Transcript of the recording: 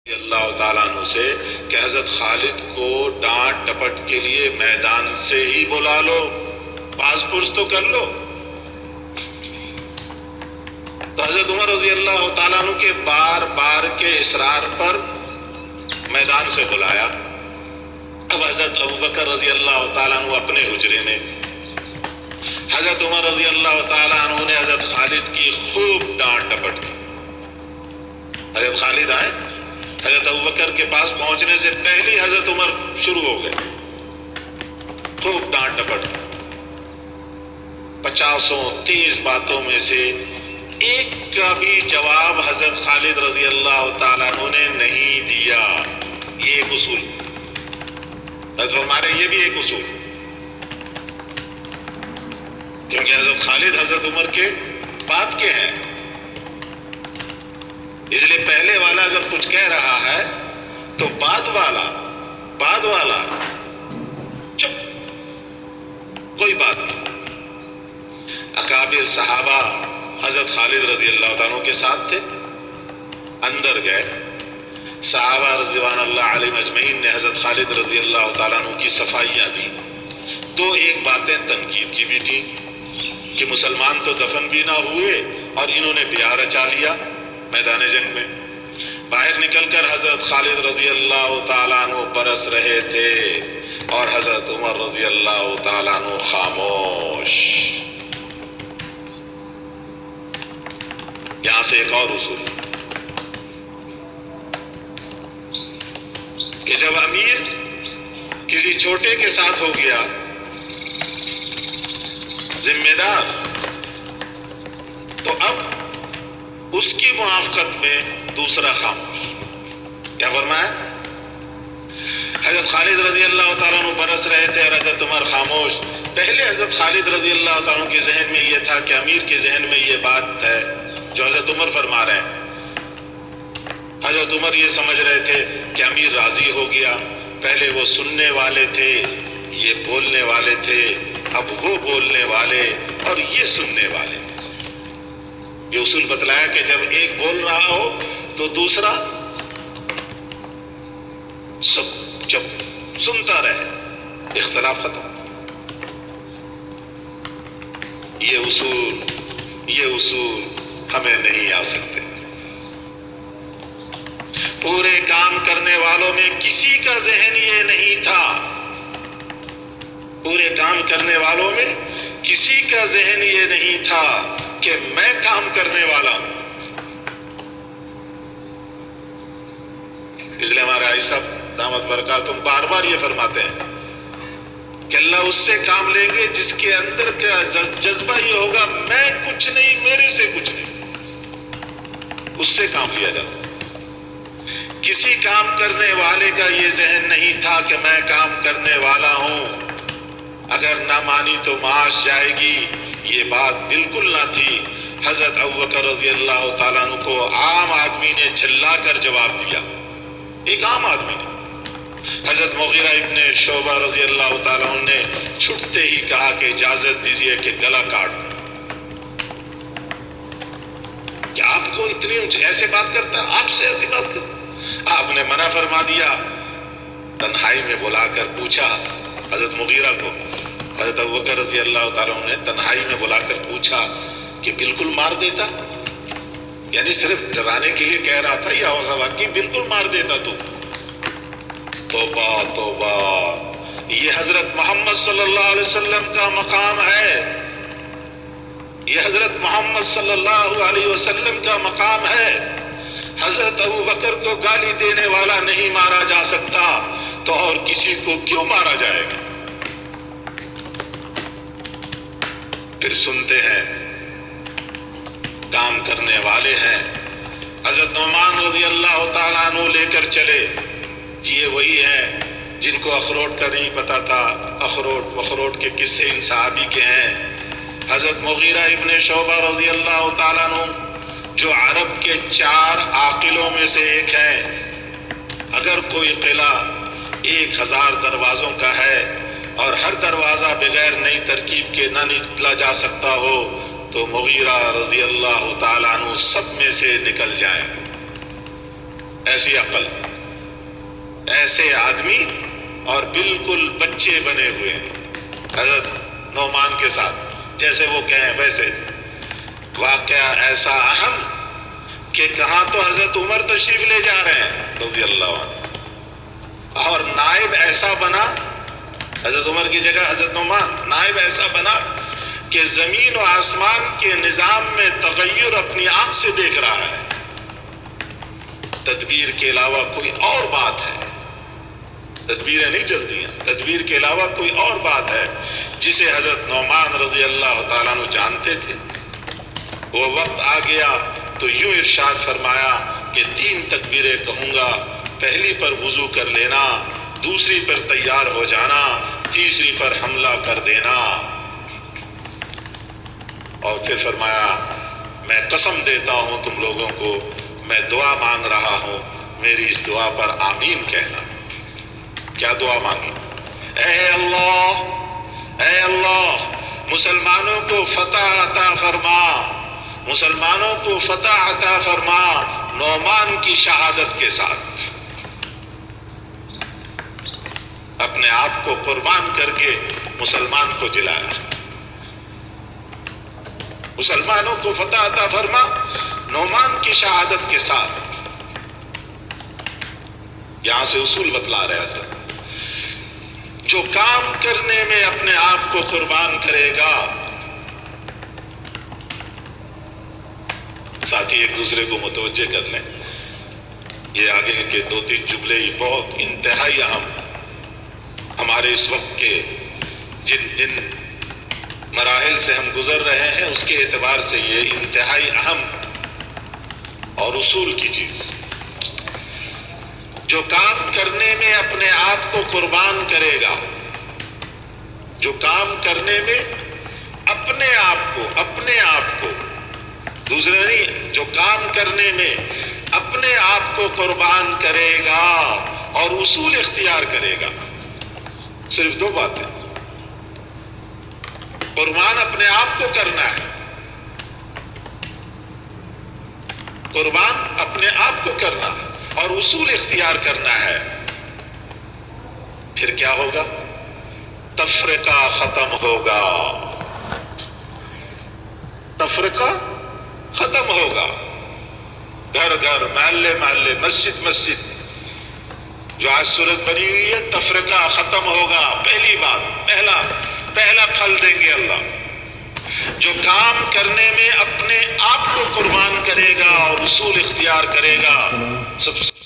اللہ تعالیٰ عنہ سے کہ حضرت خالد کو ڈانٹ ٹپٹ کے لیے میدان سے ہی بلا لو، پاس پرس تو کر لو۔ تو حضرت عمر رضی اللہ تعالیٰ عنہ کے بار بار کے اصرار پر میدان سے بلایا۔ اب حضرت ابوبکر رضی اللہ تعالیٰ عنہ اپنے حجرے میں، حضرت عمر رضی اللہ تعالیٰ عنہ نے حضرت خالد کی خوب ڈانٹ ٹپٹ کی۔ حضرت خالد آئے، حضرت ابوبکر کے پاس پہنچنے سے پہلے ہی حضرت عمر شروع ہو گئے، خوب ڈانٹ ٹپٹ کی۔ 50 باتوں میں سے ایک کا بھی جواب حضرت خالد رضی اللہ تعالیٰ عنہ نے نہیں دیا۔ یہ ایک اصول، حضرت ہمارے یہ بھی ایک اصول، کیونکہ حضرت خالد حضرت عمر کے بعد کے ہیں، اس لیے پہلے والا اگر کچھ کہہ رہا ہے تو بعد والا چپ، کوئی بات نہیں۔ اکابر صحابہ حضرت خالد رضی اللہ تعالیٰ کے ساتھ تھے، اندر گئے، صحابہ رضوان اللہ علیہ اجمعین نے حضرت خالد رضی اللہ تعالیٰ عنہ کی صفائیاں دی۔ دو ایک باتیں تنقید کی بھی تھی کہ مسلمان تو دفن بھی نہ ہوئے اور انہوں نے بیعہ رچا لیا میدان جنگ میں۔ باہر نکل کر حضرت خالد رضی اللہ تعالیٰ عنہ برس رہے تھے اور حضرت عمر رضی اللہ تعالیٰ عنہ خاموش۔ یہاں سے ایک اور اصول کہ جب امیر کسی چھوٹے کے ساتھ ہو گیا ذمہ دار، تو اب اس کی موافقت میں دوسرا خاموش۔ کیا فرمایا؟ حضرت خالد رضی اللہ تعالیٰ عنہ برس رہے تھے اور حضرت عمر خاموش۔ پہلے حضرت خالد رضی اللہ تعالیٰ عنہ کے ذہن میں یہ تھا کہ امیر کے ذہن میں یہ بات ہے جو حضرت عمر فرما رہے ہیں۔ حضرت عمر یہ سمجھ رہے تھے کہ امیر راضی ہو گیا، پہلے وہ سننے والے تھے، یہ بولنے والے تھے، اب وہ بولنے والے اور یہ سننے والے۔ یہ اصول بتلایا کہ جب ایک بول رہا ہو تو دوسرا جب سنتا رہے، اختلاف ختم۔ یہ اصول ہمیں نہیں آ سکتے۔ پورے کام کرنے والوں میں کسی کا ذہن یہ نہیں تھا، پورے کام کرنے والوں میں کسی کا ذہن یہ نہیں تھا کہ میں کام کرنے والا ہوں۔ اس لیے ہمارے عائشہ دامت برکاتہم بار بار یہ فرماتے ہیں کہ اللہ اس سے کام لیں گے جس کے اندر کا جذبہ یہ ہوگا میں کچھ نہیں، میرے سے کچھ نہیں، اس سے کام لیا جاتا۔ کسی کام کرنے والے کا یہ ذہن نہیں تھا کہ میں کام کرنے والا ہوں، اگر نہ مانی تو معاش جائے گی، یہ بات بالکل نہ تھی۔ حضرت ابوبکر رضی اللہ تعالیٰ عنہ کو عام آدمی نے جھلا کر جواب دیا، ایک عام آدمی نے۔ حضرت مغیرہ ابن شعبہ رضی اللہ تعالیٰ عنہ نے چھٹتے ہی کہا کہ اجازت دیجیے کہ گلا کاٹ دوں۔ کہ آپ کو اتنی ایسے بات کرتا ہے، آپ سے ایسی بات کرتا ہے؟ آپ نے منع فرما دیا۔ تنہائی میں بلا کر پوچھا حضرت مغیرہ کو، حضرت ابوبکر رضی اللہ تعالیٰ عنہ نے تنہائی میں بلا کر پوچھا کہ بالکل مار دیتا؟ یعنی صرف ڈرانے کے لیے کہہ رہا تھا یا واقعی بالکل مار دیتا تو؟ توبہ توبہ، یہ حضرت محمد صلی اللہ علیہ وسلم کا مقام ہے، یہ حضرت محمد صلی اللہ علیہ وسلم کا مقام ہے۔ حضرت ابوبکر کو گالی دینے والا نہیں مارا جا سکتا تو اور کسی کو کیوں مارا جائے گا؟ پھر سنتے ہیں، کام کرنے والے ہیں۔ حضرت نعمان رضی اللہ تعالیٰ عنہ لے کر چلے کہ یہ وہی ہیں جن کو اخروٹ کا نہیں پتا تھا، اخروٹ کے قصے ان صحابی کے ہیں۔ حضرت مغیرہ ابن شعبہ رضی اللہ تعالیٰ عنہ جو عرب کے 4 عاقلوں میں سے ایک ہیں، اگر کوئی قلعہ 1000 دروازوں کا ہے اور ہر دروازہ بغیر نئی ترکیب کے نہ نکلا جا سکتا ہو تو مغیرہ رضی اللہ تعالیٰ عنہ سب میں سے نکل جائیں۔ ایسی عقل، ایسے آدمی اور بالکل بچے بنے ہوئے ہیں حضرت نعمان کے ساتھ، جیسے وہ کہیں ویسے۔ واقعہ ایسا اہم کہ کہاں تو حضرت عمر تشریف لے جا رہے ہیں رضی اللہ عنہ، اور نائب ایسا بنا، حضرت عمر کی جگہ حضرت نعمان، نائب ایسا بنا کہ زمین و آسمان کے نظام میں تغیر اپنی آنکھ سے دیکھ رہا ہے۔ تدبیر کے علاوہ کوئی اور بات ہے، تدبیریں نہیں چلتی ہیں، تدبیر کے علاوہ کوئی اور بات ہے جسے حضرت نعمان رضی اللہ تعالیٰ عنہ جانتے تھے۔ وہ وقت آ گیا تو یوں ارشاد فرمایا کہ 3 تکبیریں کہوں گا، پہلی پر وضو کر لینا، دوسری پر تیار ہو جانا، تیسری پر حملہ کر دینا۔ اور پھر فرمایا میں قسم دیتا ہوں تم لوگوں کو، میں دعا مانگ رہا ہوں، میری اس دعا پر آمین کہنا۔ کیا دعا مانگی؟ اے اللہ مسلمانوں کو فتح عطا فرما، مسلمانوں کو فتح عطا فرما نعمان کی شہادت کے ساتھ۔ اپنے آپ کو قربان کر کے مسلمان کو جلایا۔ مسلمانوں کو فتح عطا فرما نعمان کی شہادت کے ساتھ۔ یہاں سے اصول بتلا رہے حضرت، جو کام کرنے میں اپنے آپ کو قربان کرے گا، ساتھی ایک دوسرے کو متوجہ کر لیں، یہ آگے کے 2-3 جملے ہی بہت انتہائی اہم، ہمارے اس وقت کے جن مراحل سے ہم گزر رہے ہیں اس کے اعتبار سے یہ انتہائی اہم اور اصول کی چیز۔ جو کام کرنے میں اپنے آپ کو قربان کرے گا، جو کام کرنے میں اپنے آپ کو دوسرے نہیں، جو کام کرنے میں اپنے آپ کو قربان کرے گا اور اصول اختیار کرے گا، صرف 2 باتیں، قربان اپنے آپ کو کرنا ہے، قربان اپنے آپ کو کرنا ہے اور اصول اختیار کرنا ہے، پھر کیا ہوگا؟ تفرقہ ختم ہوگا، تفرقہ ختم ہوگا، گھر گھر، محلے محلے، مسجد مسجد جو آج صورت بنی ہوئی ہے، تفرقہ ختم ہوگا۔ پہلی بات، پہلا پھل دیں گے اللہ۔ جو کام کرنے میں اپنے آپ کو قربان کرے گا اور اصول اختیار کرے گا، سب سے